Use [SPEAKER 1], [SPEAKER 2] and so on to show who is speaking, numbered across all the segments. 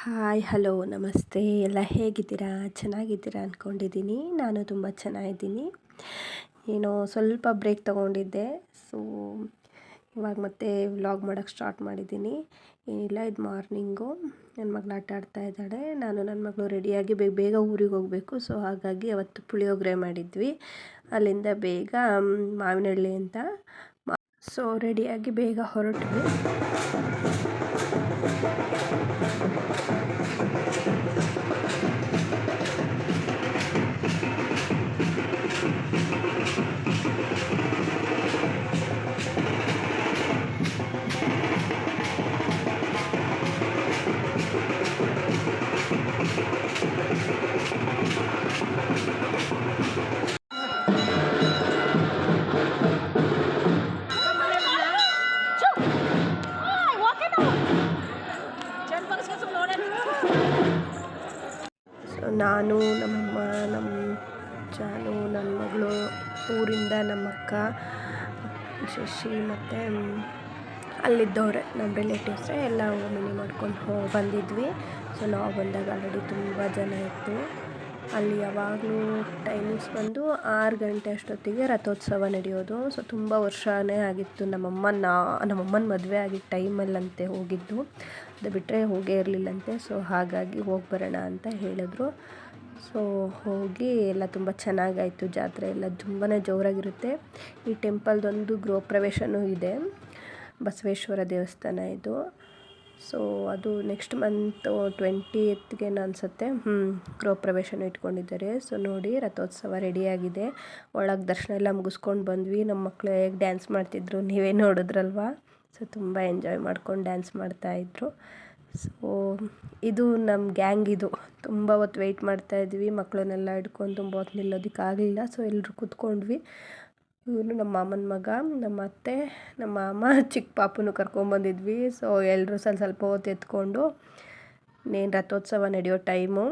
[SPEAKER 1] Hi hello ನಮಸ್ತೆ ಎಲ್ಲ ಹೇಗಿದ್ದೀರಾ? ಚೆನ್ನಾಗಿದ್ದೀರಾ ಅಂದ್ಕೊಂಡಿದ್ದೀನಿ. ನಾನು ತುಂಬ ಚೆನ್ನಾಗಿದ್ದೀನಿ. ಏನೋ ಸ್ವಲ್ಪ ಬ್ರೇಕ್ ತೊಗೊಂಡಿದ್ದೆ. ಸೊ ಇವಾಗ ಮತ್ತೆ ವ್ಲಾಗ್ ಮಾಡೋಕ್ಕೆ ಸ್ಟಾರ್ಟ್ ಮಾಡಿದ್ದೀನಿ. ಏನಿಲ್ಲ, ಇದು ಮಾರ್ನಿಂಗು. ನನ್ನ ಮಗಳು ಆಟ ಆಡ್ತಾ ಇದ್ದಾಳೆ. ನಾನು ನನ್ನ ಮಗಳು ರೆಡಿಯಾಗಿ ಬೇಗ ಊರಿಗೆ ಹೋಗಬೇಕು. ಸೊ ಹಾಗಾಗಿ ಅವತ್ತು ಪುಳಿಯೋಗರೆ ಮಾಡಿದ್ವಿ. ಅಲ್ಲಿಂದ ಬೇಗ ಮಾವಿನಹಳ್ಳಿ ಅಂತ ಸೊ ರೆಡಿಯಾಗಿ ಬೇಗ ಹೊರಟ್ವಿ. ನಾನು ನಮ್ಮಮ್ಮ ನಮ್ಮ ಜಾನು ನನ್ನ ಮಗಳು ಊರಿಂದ ನಮ್ಮ ಅಕ್ಕ ಶಶಿ ಮತ್ತು ಅಲ್ಲಿದ್ದವ್ರೆ ನಮ್ಮ ರಿಲೇಟಿವ್ಸೇ ಎಲ್ಲ ಮಿನಿ ಮಾಡ್ಕೊಂಡು ಬಂದಿದ್ವಿ. ಸೊ ನಾವು ಬಂದಾಗ ಆಲ್ರೆಡಿ ತುಂಬ ಜನ ಇತ್ತು. ಅಲ್ಲಿ ಯಾವಾಗಲೂ ಟೈಮಿಂಗ್ಸ್ ಬಂದು 6 ಗಂಟೆ ಅಷ್ಟೊತ್ತಿಗೆ ರಥೋತ್ಸವ ನಡೆಯೋದು. ಸೊ ತುಂಬ ವರ್ಷನೇ ಆಗಿತ್ತು. ನಮ್ಮಮ್ಮನ ಮದುವೆ ಆಗಿದ್ದ ಟೈಮಲ್ಲಂತೆ ಹೋಗಿದ್ದು. ಅದು ಬಿಟ್ಟರೆ ಹೋಗೇ ಇರಲಿಲ್ಲಂತೆ. ಸೊ ಹಾಗಾಗಿ ಹೋಗಿ ಬರೋಣ ಅಂತ ಹೇಳಿದ್ರು. ಸೊ ಹೋಗಿ ಎಲ್ಲ ತುಂಬ ಚೆನ್ನಾಗಾಯಿತು. ಜಾತ್ರೆ ಎಲ್ಲ ತುಂಬಾ ಜೋರಾಗಿರುತ್ತೆ. ಈ ಟೆಂಪಲ್ದೊಂದು ಗೃಹ ಪ್ರವೇಶನೂ ಇದೆ. ಬಸವೇಶ್ವರ ದೇವಸ್ಥಾನ ಇದು. ಸೊ ಅದು ನೆಕ್ಸ್ಟ್ ಮಂತ್ 20th ಅನಿಸುತ್ತೆ ಗೃಹ ಪ್ರವೇಶನ ಇಟ್ಕೊಂಡಿದ್ದಾರೆ. ಸೊ ನೋಡಿ, ರಥೋತ್ಸವ ರೆಡಿಯಾಗಿದೆ. ಒಳಗೆ ದರ್ಶನ ಎಲ್ಲ ಮುಗಿಸ್ಕೊಂಡು ಬಂದ್ವಿ. ನಮ್ಮ ಮಕ್ಕಳು ಹೇಗೆ ಡ್ಯಾನ್ಸ್ ಮಾಡ್ತಿದ್ರು ನೀವೇ ನೋಡಿದ್ರಲ್ವ. ಸೊ ತುಂಬ ಎಂಜಾಯ್ ಮಾಡ್ಕೊಂಡು ಡ್ಯಾನ್ಸ್ ಮಾಡ್ತಾಯಿದ್ರು. ಸೊ ಇದು ನಮ್ಮ ಗ್ಯಾಂಗ್. ಇದು ತುಂಬ ಹೊತ್ತು ವೆಯ್ಟ್ ಮಾಡ್ತಾಯಿದ್ವಿ. ಮಕ್ಕಳನ್ನೆಲ್ಲ ಹಿಡ್ಕೊಂಡು ತುಂಬ ಹೊತ್ತು ನಿಲ್ಲೋದಕ್ಕಾಗಲಿಲ್ಲ. ಸೊ ಎಲ್ಲರೂ ಕೂತ್ಕೊಂಡ್ವಿ. ಇವನು ನಮ್ಮ ಮಾಮನ ಮಗ, ನಮ್ಮ ಅತ್ತೆ, ನಮ್ಮ ಮಾಮ, ಚಿಕ್ಕ ಪಾಪುನು ಕರ್ಕೊಂಬಂದಿದ್ವಿ. ಸೊ ಎಲ್ಲರೂ ಸ್ವಲ್ಪ ಹೊತ್ತು ಎತ್ಕೊಂಡು ನೇನು ರಥೋತ್ಸವ ನಡೆಯೋ ಟೈಮು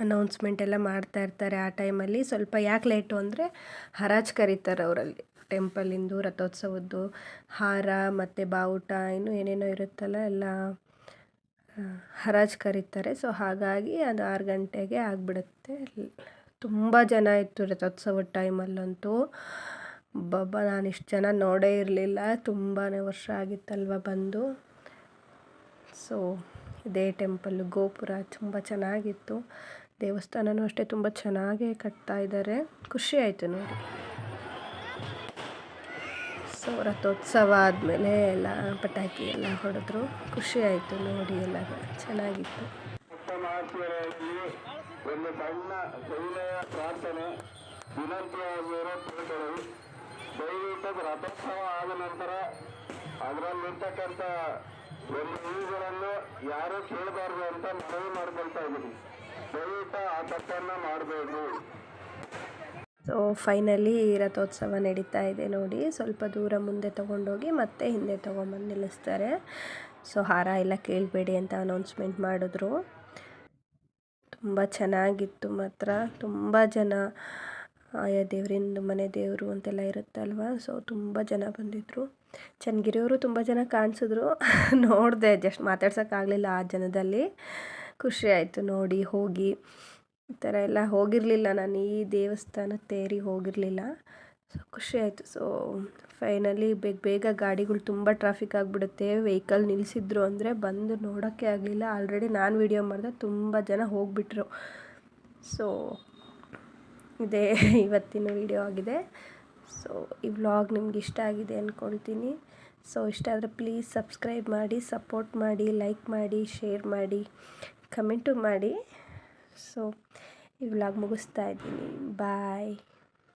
[SPEAKER 1] ಅನೌನ್ಸ್ಮೆಂಟ್ ಎಲ್ಲ ಮಾಡ್ತಾಯಿರ್ತಾರೆ. ಆ ಟೈಮಲ್ಲಿ ಸ್ವಲ್ಪ ಯಾಕೆ ಲೇಟು ಅಂದರೆ ಹರಾಜು ಕರೀತಾರೆ ಅವರಲ್ಲಿ. ಟೆಂಪಲಿಂದು ರಥೋತ್ಸವದ್ದು ಹಾರ ಮತ್ತು ಬಾವುಟ ಇನ್ನೂ ಏನೇನೋ ಇರುತ್ತಲ್ಲ ಎಲ್ಲ ಹರಾಜು ಕರೀತಾರೆ. ಸೊ ಹಾಗಾಗಿ ಅದು 6 ಗಂಟೆಗೆ ಆಗಿಬಿಡುತ್ತೆ. ತುಂಬ ಜನ ಇತ್ತು ರಥೋತ್ಸವದ ಟೈಮಲ್ಲಂತೂ. ನಾನು ಇಷ್ಟು ಜನ ನೋಡೇ ಇರಲಿಲ್ಲ. ತುಂಬಾ ವರ್ಷ ಆಗಿತ್ತಲ್ವ ಬಂದು. ಸೊ ಇದೇ ಟೆಂಪಲ್ಲು ಗೋಪುರ ತುಂಬ ಚೆನ್ನಾಗಿತ್ತು. ದೇವಸ್ಥಾನವೂ ಅಷ್ಟೇ ತುಂಬ ಚೆನ್ನಾಗೇ ಕಟ್ತಾ ಇದ್ದಾರೆ. ಖುಷಿ ಆಯಿತು ನೋಡಿ. ಸೊ ರಥೋತ್ಸವ ಆದಮೇಲೆ ಎಲ್ಲ ಪಟಾಕಿ ಎಲ್ಲ ಹೊಡೆದ್ರು. ಖುಷಿ ಆಯಿತು ನೋಡಿ. ಎಲ್ಲ ಚೆನ್ನಾಗಿತ್ತು.
[SPEAKER 2] ಒಂದು ಸಣ್ಣ ಸವಿನಯ ಪ್ರಾರ್ಥನೆ ವಿನಂತಿಯಾಗಿರೋ ತಿಳ್ಕೊಳ್ಳಿ. ದಯವಿಟ್ಟು ರಥೋತ್ಸವ ಆದ ನಂತರ ಅದರಲ್ಲಿರ್ತಕ್ಕಂಥ ಒಂದು ಹೂಗಳನ್ನು ಯಾರೂ ಕೇಳಬಾರ್ದು ಅಂತ ಮನವಿ ಮಾಡ್ಕೊಳ್ತಾ ಇದ್ದೀನಿ. ದಯವಿಟ್ಟು ಆ ತಪ್ಪನ್ನು ಮಾಡಬೇಡಿ.
[SPEAKER 1] ಸೊ ಫೈನಲಿ ರಥೋತ್ಸವ ನಡೀತಾ ಇದೆ ನೋಡಿ. ಸ್ವಲ್ಪ ದೂರ ಮುಂದೆ ತೊಗೊಂಡೋಗಿ ಮತ್ತೆ ಹಿಂದೆ ತೊಗೊಂಬಂದು ನಿಲ್ಲಿಸ್ತಾರೆ. ಸೊ ಹಾರ ಎಲ್ಲ ಕೇಳಬೇಡಿ ಅಂತ ಅನೌನ್ಸ್ಮೆಂಟ್ ಮಾಡಿದ್ರು. ತುಂಬ ಚೆನ್ನಾಗಿತ್ತು ಮಾತ್ರ. ತುಂಬ ಜನ ಆಯಾ ದೇವರಿಂದ ಮನೆ ದೇವರು ಅಂತೆಲ್ಲ ಇರುತ್ತಲ್ವ. ಸೊ ತುಂಬ ಜನ ಬಂದಿದ್ದರು. ಚನ್ನಗಿರಿಯವರು ತುಂಬ ಜನ ಕಾಣಿಸಿದ್ರು. ನೋಡಿದೆ, ಜಸ್ಟ್ ಮಾತಾಡ್ಸೋಕ್ಕಾಗಲಿಲ್ಲ ಆ ಜನದಲ್ಲಿ. ಖುಷಿ ಆಯಿತು ನೋಡಿ ಹೋಗಿ. ಈ ಥರ ಎಲ್ಲ ಹೋಗಿರಲಿಲ್ಲ ನಾನು, ಈ ದೇವಸ್ಥಾನ ತೇರಿ ಹೋಗಿರಲಿಲ್ಲ. ಸೊ ಖುಷಿ ಆಯಿತು. ಸೊ ಫೈನಲಿ ಬೇಗ ಗಾಡಿಗಳು ತುಂಬ ಟ್ರಾಫಿಕ್ ಆಗಿಬಿಡುತ್ತೆ. ವೆಹಿಕಲ್ ನಿಲ್ಲಿಸಿದ್ರು ಅಂದರೆ ಬಂದು ನೋಡೋಕ್ಕೆ ಆಗಲಿಲ್ಲ. ಆಲ್ರೆಡಿ ನಾನು ವೀಡಿಯೋ ಮಾಡಿದೆ, ತುಂಬ ಜನ ಹೋಗಿಬಿಟ್ರು. ಸೊ ಇದೇ ಇವತ್ತಿನ ವೀಡಿಯೋ ಆಗಿದೆ. ಸೊ ಈ ವ್ಲಾಗ್ ನಿಮ್ಗೆ ಇಷ್ಟ ಆಗಿದೆ ಅಂದ್ಕೊಳ್ತೀನಿ. ಸೊ ಇಷ್ಟ ಆದರೆ ಪ್ಲೀಸ್ ಸಬ್ಸ್ಕ್ರೈಬ್ ಮಾಡಿ, ಸಪೋರ್ಟ್ ಮಾಡಿ, ಲೈಕ್ ಮಾಡಿ, ಶೇರ್ ಮಾಡಿ, ಕಮೆಂಟು ಮಾಡಿ. ಸೊ ಈ ವ್ಲಾಗ್ ಮುಗಿಸ್ತಾ ಇದ್ದೀನಿ. ಬಾಯ್.